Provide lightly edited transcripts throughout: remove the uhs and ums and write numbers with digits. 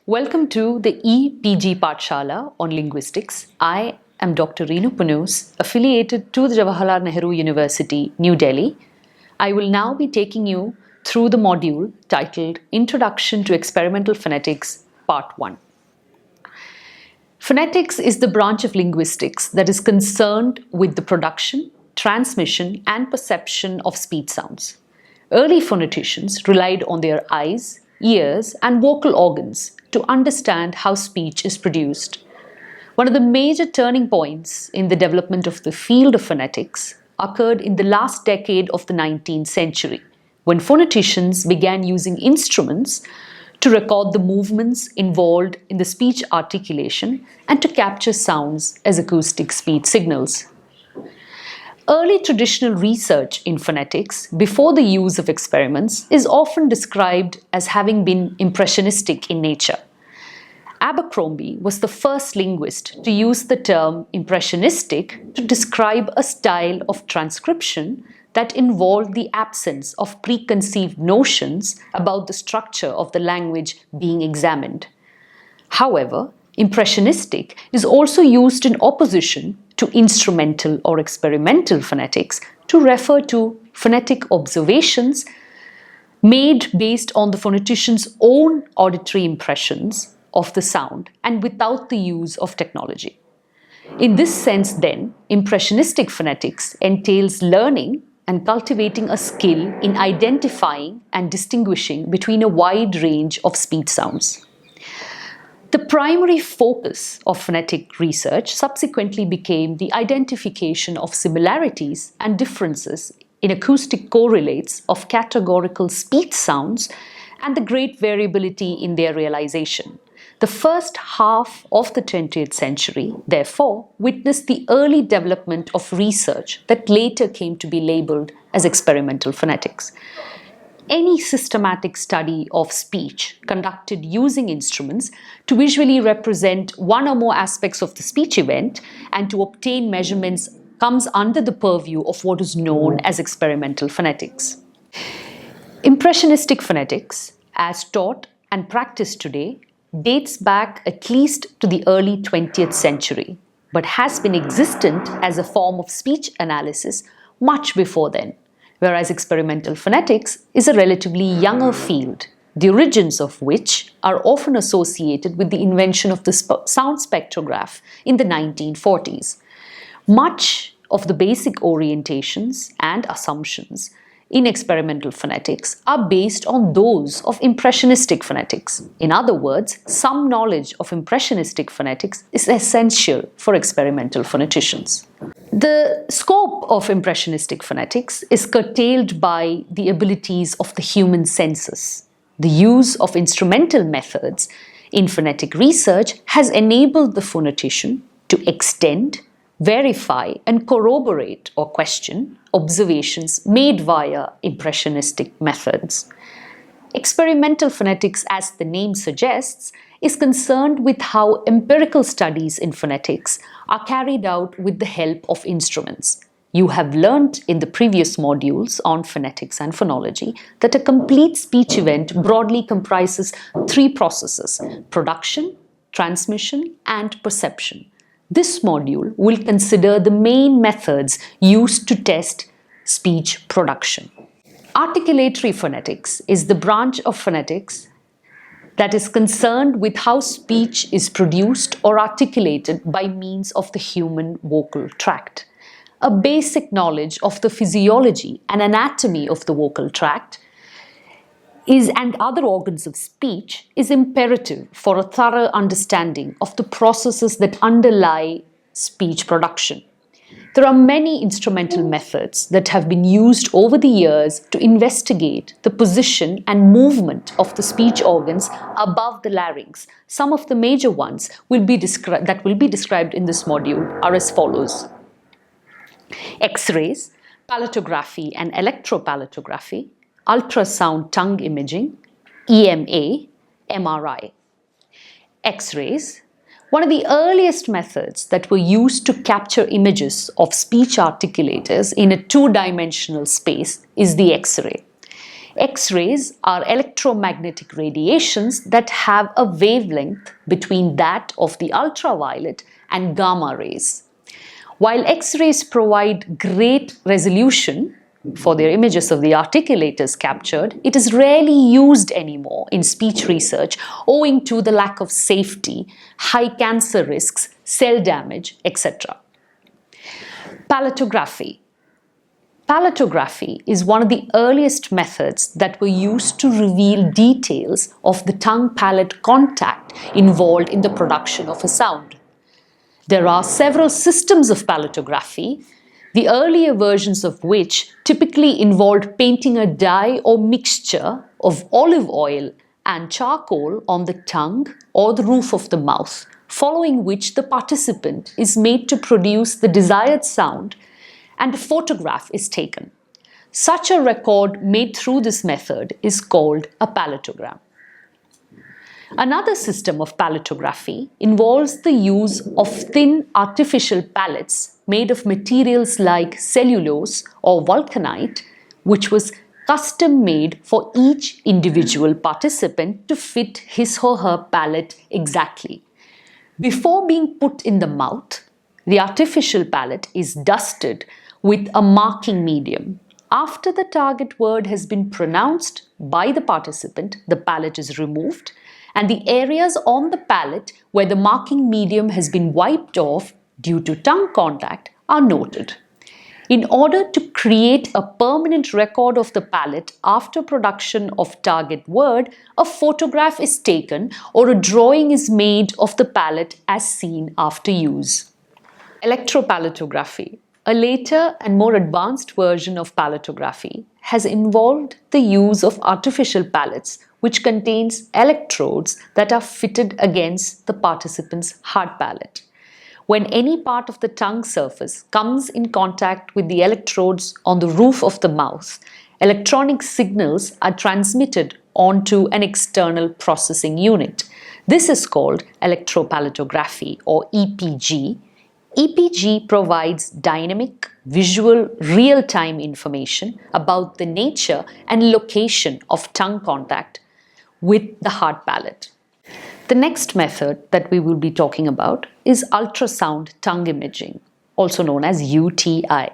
Welcome to the EPG Pathshala on Linguistics. I am Dr. Reenu Punus, affiliated to the Jawaharlal Nehru University, New Delhi. I will now be taking you through the module titled Introduction to Experimental Phonetics, Part 1. Phonetics is the branch of linguistics that is concerned with the production, transmission, and perception of speech sounds. Early phoneticians relied on their eyes, ears, and vocal organs to understand how speech is produced. One of the major turning points in the development of the field of phonetics occurred in the last decade of the 19th century, when phoneticians began using instruments to record the movements involved in the speech articulation and to capture sounds as acoustic speech signals. Early traditional research in phonetics, before the use of experiments, is often described as having been impressionistic in nature. Abercrombie was the first linguist to use the term impressionistic to describe a style of transcription that involved the absence of preconceived notions about the structure of the language being examined. However, impressionistic is also used in opposition to instrumental or experimental phonetics to refer to phonetic observations made based on the phonetician's own auditory impressions of the sound and without the use of technology. In this sense, then, impressionistic phonetics entails learning and cultivating a skill in identifying and distinguishing between a wide range of speech sounds. The primary focus of phonetic research subsequently became the identification of similarities and differences in acoustic correlates of categorical speech sounds and the great variability in their realization. The first half of the 20th century, therefore, witnessed the early development of research that later came to be labeled as experimental phonetics. Any systematic study of speech conducted using instruments to visually represent one or more aspects of the speech event and to obtain measurements comes under the purview of what is known as experimental phonetics. Impressionistic phonetics, as taught and practiced today, dates back at least to the early 20th century, but has been existent as a form of speech analysis much before then. Whereas experimental phonetics is a relatively younger field, the origins of which are often associated with the invention of the sound spectrograph in the 1940s. Much of the basic orientations and assumptions in experimental phonetics are based on those of impressionistic phonetics. In other words, some knowledge of impressionistic phonetics is essential for experimental phoneticians. The scope of impressionistic phonetics is curtailed by the abilities of the human senses. The use of instrumental methods in phonetic research has enabled the phonetician to extend, verify, and corroborate or question observations made via impressionistic methods. Experimental phonetics, as the name suggests, is concerned with how empirical studies in phonetics are carried out with the help of instruments. You have learnt in the previous modules on phonetics and phonology that a complete speech event broadly comprises three processes: production, transmission, and perception. This module will consider the main methods used to test speech production. Articulatory phonetics is the branch of phonetics that is concerned with how speech is produced or articulated by means of the human vocal tract. A basic knowledge of the physiology and anatomy of the vocal tract and other organs of speech is imperative for a thorough understanding of the processes that underlie speech production. There are many instrumental methods that have been used over the years to investigate the position and movement of the speech organs above the larynx. Some of the major ones that will be described in this module are as follows: X-rays, palatography and electropalatography, ultrasound tongue imaging, EMA, MRI. X-rays. One of the earliest methods that were used to capture images of speech articulators in a two-dimensional space is the X-ray. X-rays are electromagnetic radiations that have a wavelength between that of the ultraviolet and gamma rays. While X-rays provide great resolution for their images of the articulators captured, it is rarely used anymore in speech research owing to the lack of safety, high cancer risks, cell damage, etc. Palatography. Palatography is one of the earliest methods that were used to reveal details of the tongue-palate contact involved in the production of a sound. There are several systems of palatography, the earlier versions of which typically involved painting a dye or mixture of olive oil and charcoal on the tongue or the roof of the mouth, following which the participant is made to produce the desired sound and a photograph is taken. Such a record made through this method is called a palatogram. Another system of palatography involves the use of thin artificial palates made of materials like cellulose or vulcanite, which was custom made for each individual participant to fit his or her palate exactly. Before being put in the mouth, the artificial palate is dusted with a marking medium. After the target word has been pronounced by the participant, the palate is removed, and the areas on the palate where the marking medium has been wiped off due to tongue contact are noted. In order to create a permanent record of the palate after production of target word, a photograph is taken or a drawing is made of the palate as seen after use. Electropalatography, a later and more advanced version of palatography, has involved the use of artificial palates which contains electrodes that are fitted against the participant's hard palate. When any part of the tongue surface comes in contact with the electrodes on the roof of the mouth, electronic signals are transmitted onto an external processing unit. This is called electropalatography or EPG. EPG provides dynamic, visual, real-time information about the nature and location of tongue contact with the hard palate. The next method that we will be talking about is ultrasound tongue imaging, also known as UTI.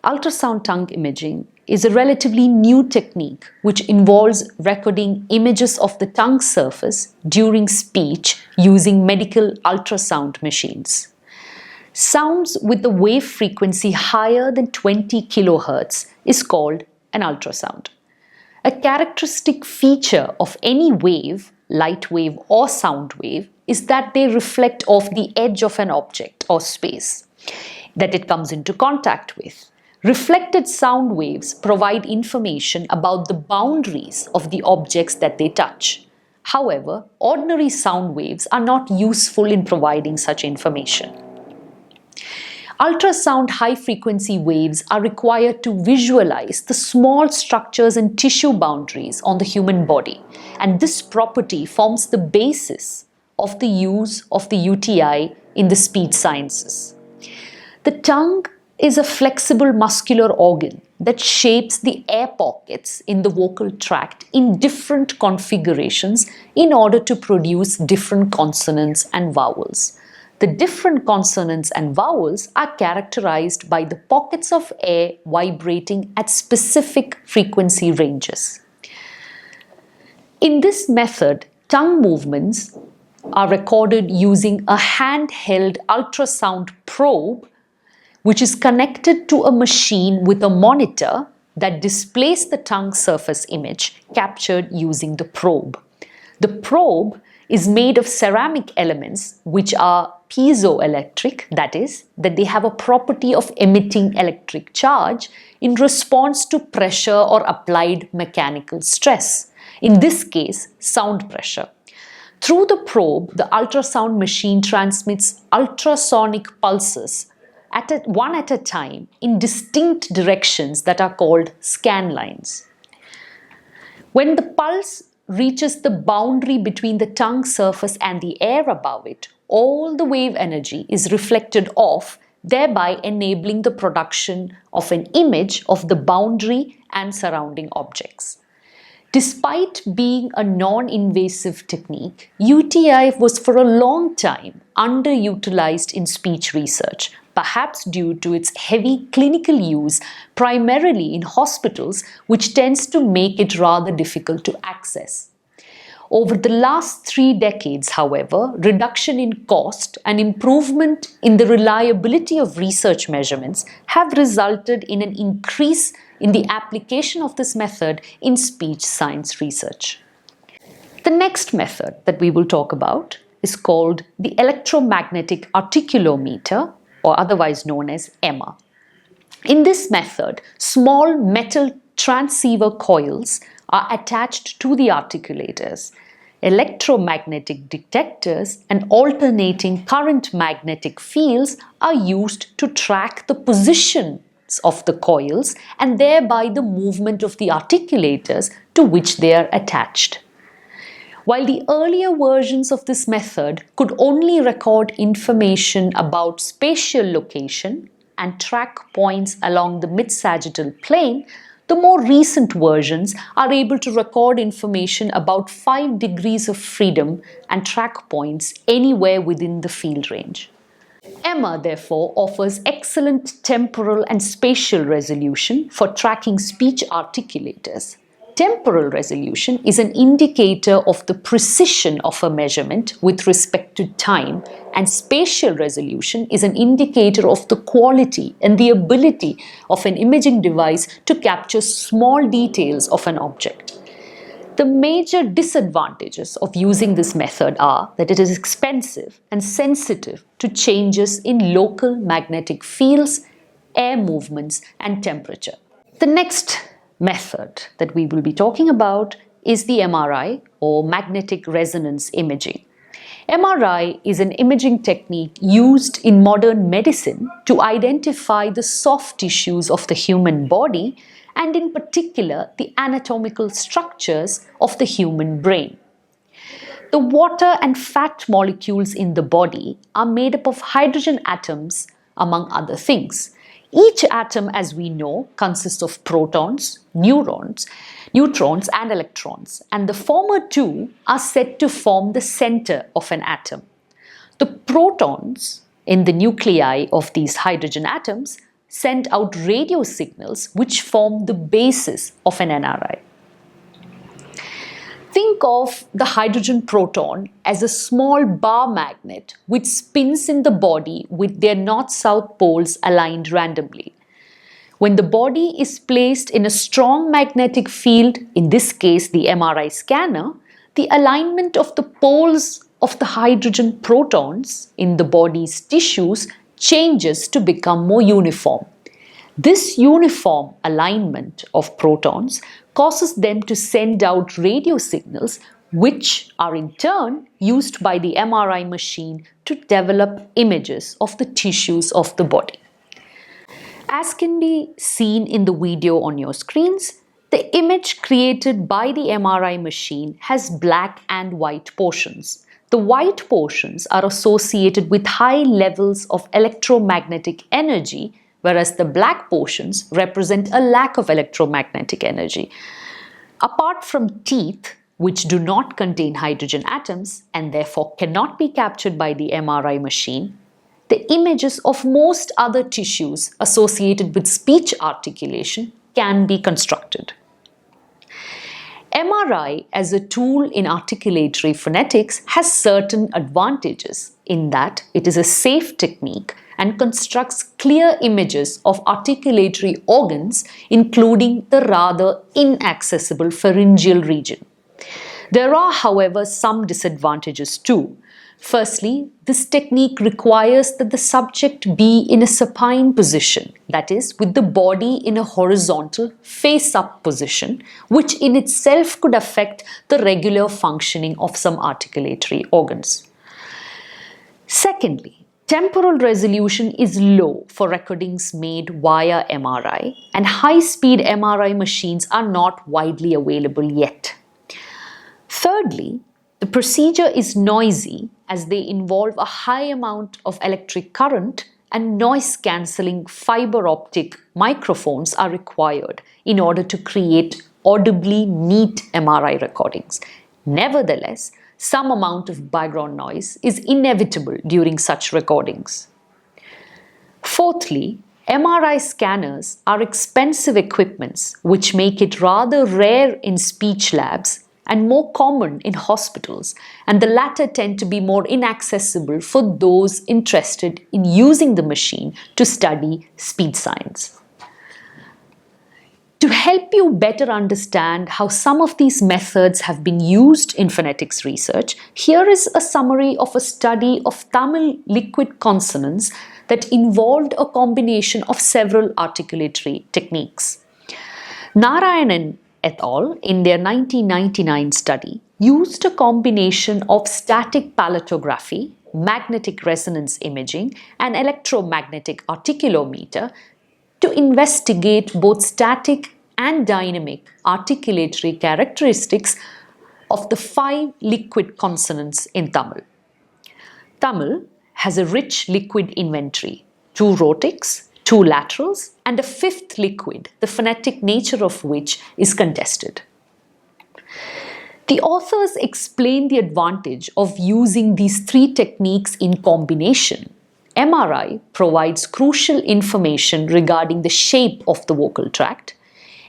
Ultrasound tongue imaging is a relatively new technique which involves recording images of the tongue surface during speech using medical ultrasound machines. Sounds with the wave frequency higher than 20 kHz is called an ultrasound. A characteristic feature of any wave, light wave or sound wave, is that they reflect off the edge of an object or space that it comes into contact with. Reflected sound waves provide information about the boundaries of the objects that they touch. However, ordinary sound waves are not useful in providing such information. Ultrasound high-frequency waves are required to visualize the small structures and tissue boundaries on the human body, and this property forms the basis of the use of the UTI in the speech sciences. The tongue is a flexible muscular organ that shapes the air pockets in the vocal tract in different configurations in order to produce different consonants and vowels. The different consonants and vowels are characterized by the pockets of air vibrating at specific frequency ranges. In this method, tongue movements are recorded using a handheld ultrasound probe which is connected to a machine with a monitor that displays the tongue surface image captured using the probe. The probe is made of ceramic elements which are piezoelectric, that is, that they have a property of emitting electric charge in response to pressure or applied mechanical stress, in this case, sound pressure. Through the probe, the ultrasound machine transmits ultrasonic pulses one at a time in distinct directions that are called scan lines. When the pulse reaches the boundary between the tongue surface and the air above it, all the wave energy is reflected off, thereby enabling the production of an image of the boundary and surrounding objects. Despite being a non-invasive technique, UTI was for a long time underutilized in speech research, perhaps due to its heavy clinical use, primarily in hospitals, which tends to make it rather difficult to access. Over the last 3 decades, however, reduction in cost and improvement in the reliability of research measurements have resulted in an increase in the application of this method in speech science research. The next method that we will talk about is called the electromagnetic articulometer, or otherwise known as EMA. In this method, small metal transceiver coils are attached to the articulators. Electromagnetic detectors and alternating current magnetic fields are used to track the positions of the coils and thereby the movement of the articulators to which they are attached. While the earlier versions of this method could only record information about spatial location and track points along the mid-sagittal plane, the more recent versions are able to record information about 5 degrees of freedom and track points anywhere within the field range. EMA therefore offers excellent temporal and spatial resolution for tracking speech articulators. Temporal resolution is an indicator of the precision of a measurement with respect to time, and spatial resolution is an indicator of the quality and the ability of an imaging device to capture small details of an object. The major disadvantages of using this method are that it is expensive and sensitive to changes in local magnetic fields, air movements, and temperature. The next method that we will be talking about is the MRI, or magnetic resonance imaging. MRI is an imaging technique used in modern medicine to identify the soft tissues of the human body and in particular the anatomical structures of the human brain. The water and fat molecules in the body are made up of hydrogen atoms, among other things. Each atom, as we know, consists of protons, neutrons, and electrons, and the former two are said to form the center of an atom. The protons in the nuclei of these hydrogen atoms send out radio signals which form the basis of an NRI. Think of the hydrogen proton as a small bar magnet which spins in the body with their north-south poles aligned randomly. When the body is placed in a strong magnetic field, in this case the MRI scanner, the alignment of the poles of the hydrogen protons in the body's tissues changes to become more uniform. This uniform alignment of protons causes them to send out radio signals, which are in turn used by the MRI machine to develop images of the tissues of the body. As can be seen in the video on your screens, the image created by the MRI machine has black and white portions. The white portions are associated with high levels of electromagnetic energy, whereas the black portions represent a lack of electromagnetic energy. Apart from teeth, which do not contain hydrogen atoms and therefore cannot be captured by the MRI machine, the images of most other tissues associated with speech articulation can be constructed. MRI as a tool in articulatory phonetics has certain advantages in that it is a safe technique and constructs clear images of articulatory organs, including the rather inaccessible pharyngeal region. There are, however, some disadvantages too. Firstly, this technique requires that the subject be in a supine position, that is, with the body in a horizontal face-up position, which in itself could affect the regular functioning of some articulatory organs. Secondly, temporal resolution is low for recordings made via MRI, and high-speed MRI machines are not widely available yet. Thirdly, the procedure is noisy as they involve a high amount of electric current, and noise-cancelling fiber optic microphones are required in order to create audibly neat MRI recordings. Nevertheless, some amount of background noise is inevitable during such recordings. Fourthly, MRI scanners are expensive equipments which make it rather rare in speech labs and more common in hospitals, and the latter tend to be more inaccessible for those interested in using the machine to study speech science. To help you better understand how some of these methods have been used in phonetics research, here is a summary of a study of Tamil liquid consonants that involved a combination of several articulatory techniques. Narayanan et al. In their 1999 study used a combination of static palatography, magnetic resonance imaging, and electromagnetic articulometer to investigate both static and dynamic articulatory characteristics of the 5 liquid consonants in Tamil. Tamil has a rich liquid inventory, 2 rhotics, 2 laterals, and a 5th liquid, the phonetic nature of which is contested. The authors explain the advantage of using these 3 techniques in combination. MRI provides crucial information regarding the shape of the vocal tract.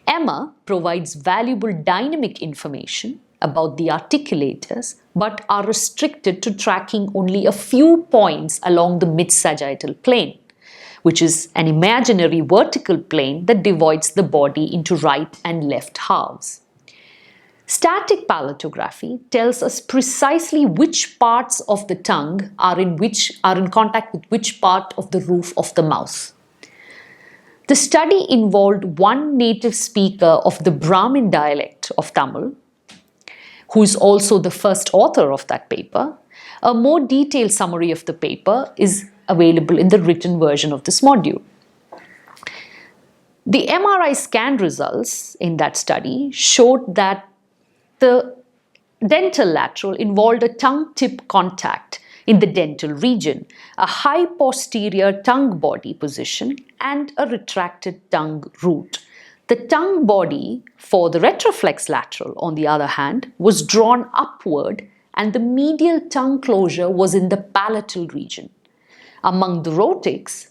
EMA provides valuable dynamic information about the articulators but are restricted to tracking only a few points along the mid-sagittal plane, which is an imaginary vertical plane that divides the body into right and left halves. Static palatography tells us precisely which parts of the tongue are in contact with which part of the roof of the mouth. The study involved one native speaker of the Brahmin dialect of Tamil, who is also the first author of that paper. A more detailed summary of the paper is available in the written version of this module. The MRI scan results in that study showed that the dental lateral involved a tongue tip contact in the dental region, a high posterior tongue body position, and a retracted tongue root. The tongue body for the retroflex lateral, on the other hand, was drawn upward, and the medial tongue closure was in the palatal region. Among the rhotics,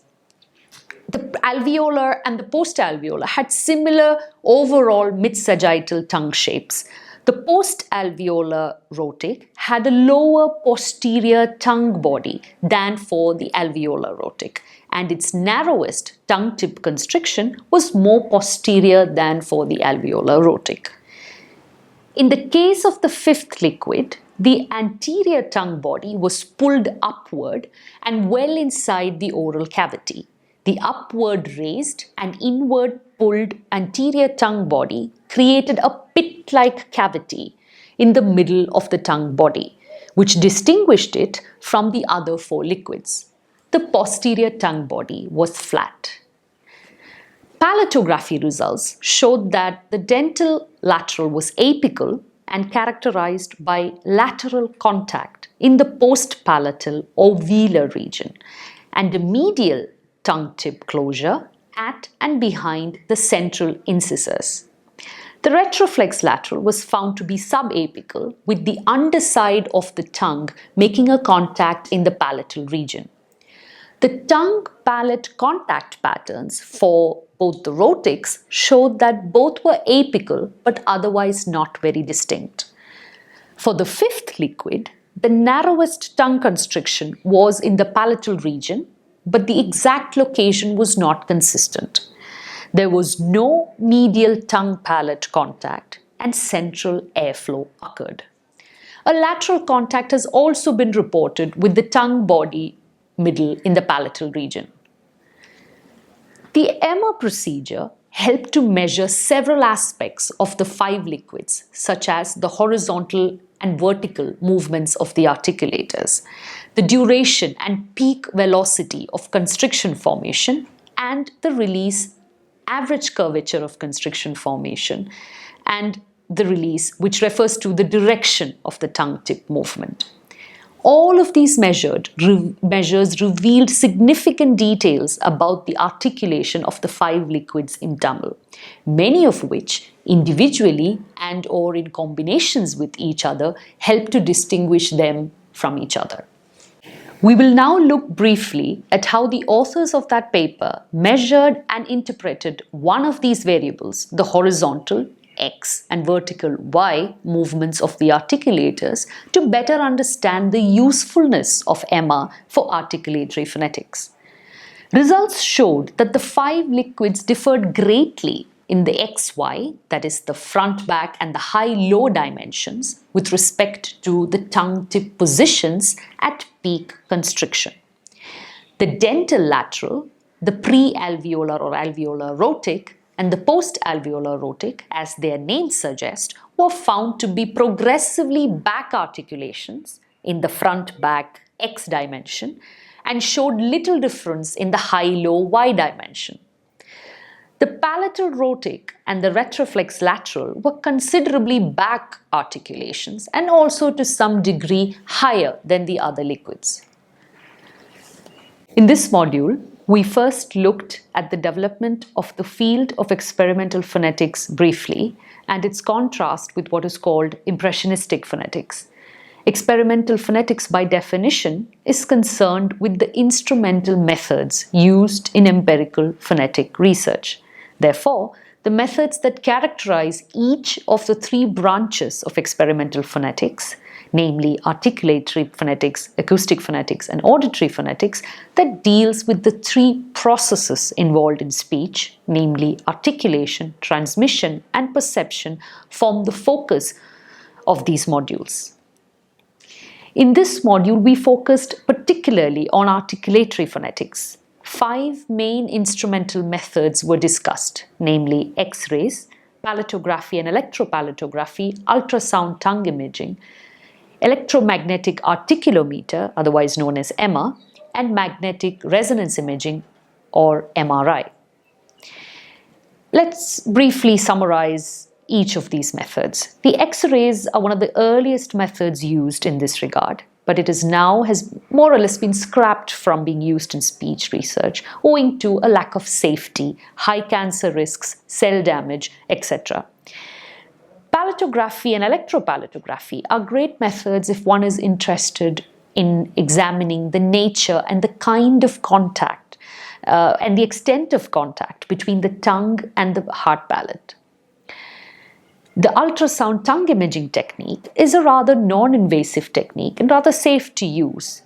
the alveolar and the postalveolar had similar overall mid-sagittal tongue shapes. The postalveolar rhotic had a lower posterior tongue body than for the alveolar rhotic, and its narrowest tongue tip constriction was more posterior than for the alveolar rhotic. In the case of the 5th liquid, the anterior tongue body was pulled upward and well inside the oral cavity. The upward raised and inward pulled anterior tongue body created a pit-like cavity in the middle of the tongue body, which distinguished it from the other 4 liquids. The posterior tongue body was flat. Palatography results showed that the dental lateral was apical and characterized by lateral contact in the postpalatal or velar region, and a medial tongue tip closure at and behind the central incisors. The retroflex lateral was found to be subapical, with the underside of the tongue making a contact in the palatal region. The tongue-palate contact patterns for both the rhotics showed that both were apical but otherwise not very distinct. For the 5th liquid, the narrowest tongue constriction was in the palatal region, but the exact location was not consistent. There was no medial tongue-palate contact and central airflow occurred. A lateral contact has also been reported with the tongue body middle in the palatal region. The EMA procedure helped to measure several aspects of the 5 liquids, such as the horizontal and vertical movements of the articulators, the duration and peak velocity of constriction formation, and the release average curvature of constriction formation, and the release, which refers to the direction of the tongue tip movement. All of these measures revealed significant details about the articulation of the 5 liquids in Tamil, many of which individually and or in combinations with each other help to distinguish them from each other. We will now look briefly at how the authors of that paper measured and interpreted one of these variables, the horizontal X and vertical Y movements of the articulators, to better understand the usefulness of EMMA for articulatory phonetics. Results showed that the 5 liquids differed greatly in the XY, that is the front, back and the high-low dimensions, with respect to the tongue tip positions at peak constriction. The dental lateral, the pre-alveolar or alveolar rhotic, and the post-alveolar rhotic, as their names suggest, were found to be progressively back articulations in the front-back X dimension and showed little difference in the high-low Y dimension. The palatal rhotic and the retroflex lateral were considerably back articulations and also to some degree higher than the other liquids. In this module, we first looked at the development of the field of experimental phonetics briefly and its contrast with what is called impressionistic phonetics. Experimental phonetics, by definition, is concerned with the instrumental methods used in empirical phonetic research. Therefore, the methods that characterize each of the 3 branches of experimental phonetics, namely articulatory phonetics, acoustic phonetics, and auditory phonetics, that deals with the 3 processes involved in speech, namely articulation, transmission, and perception, form the focus of these modules. In this module, we focused particularly on articulatory phonetics. 5 main instrumental methods were discussed, namely X-rays, palatography and electropalatography, ultrasound tongue imaging, electromagnetic articulometer, otherwise known as EMMA, and magnetic resonance imaging, or MRI. Let's briefly summarize each of these methods. The X-rays are one of the earliest methods used in this regard, but it has more or less been scrapped from being used in speech research owing to a lack of safety, high cancer risks, cell damage, etc. Palatography and electropalatography are great methods if one is interested in examining the nature and the kind of contact and the extent of contact between the tongue and the heart palate. The ultrasound tongue imaging technique is a rather non-invasive technique and rather safe to use.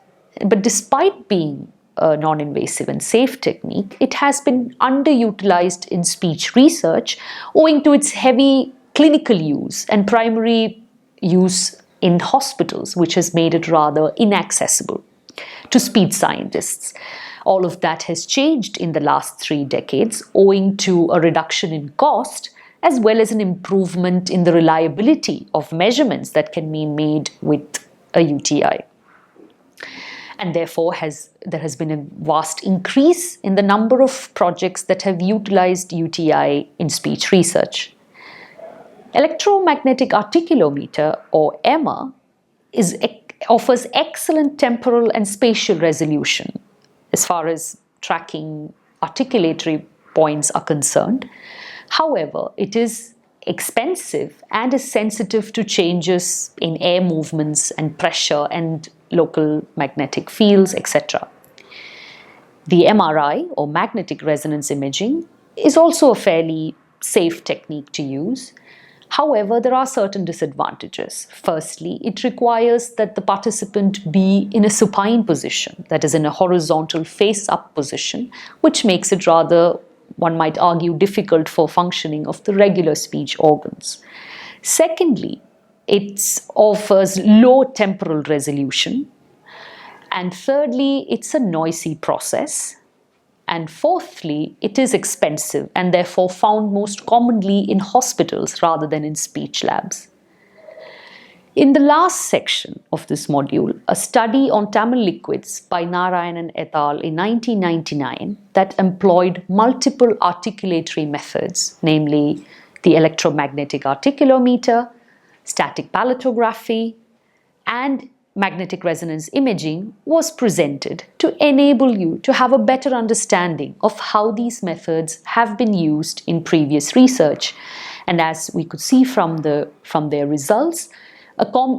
But despite being a non-invasive and safe technique, it has been underutilized in speech research owing to its heavy clinical use and primary use in hospitals, which has made it rather inaccessible to speech scientists. All of that has changed in the last 3 decades owing to a reduction in cost as well as an improvement in the reliability of measurements that can be made with a UTI. And therefore, there has been a vast increase in the number of projects that have utilized UTI in speech research. Electromagnetic articulometer, or EMMA, offers excellent temporal and spatial resolution as far as tracking articulatory points are concerned. However, it is expensive and is sensitive to changes in air movements and pressure and local magnetic fields, etc. The MRI, or magnetic resonance imaging, is also a fairly safe technique to use. However, there are certain disadvantages. Firstly, it requires that the participant be in a supine position, that is, in a horizontal face-up position, which makes it rather, one might argue, difficult for functioning of the regular speech organs. Secondly, it offers low temporal resolution. And thirdly, it's a noisy process. And fourthly, it is expensive and therefore found most commonly in hospitals rather than in speech labs. In the last section of this module, a study on Tamil liquids by Narayanan et al. In 1999 that employed multiple articulatory methods, namely the electromagnetic articulometer, static palatography, and magnetic resonance imaging was presented to enable you to have a better understanding of how these methods have been used in previous research. And as we could see from their results,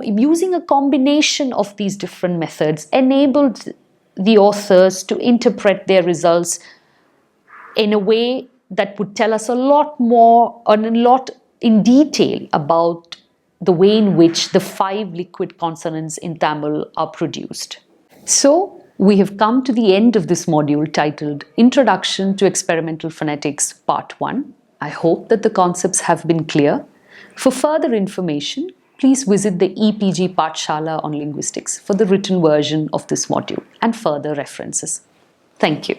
using a combination of these different methods enabled the authors to interpret their results in a way that would tell us a lot more, or a lot in detail, about the way in which the 5 liquid consonants in Tamil are produced. So, we have come to the end of this module titled Introduction to Experimental Phonetics Part 1. I hope that the concepts have been clear. For further information, please visit the EPG Pathshala on linguistics for the written version of this module and further references. Thank you.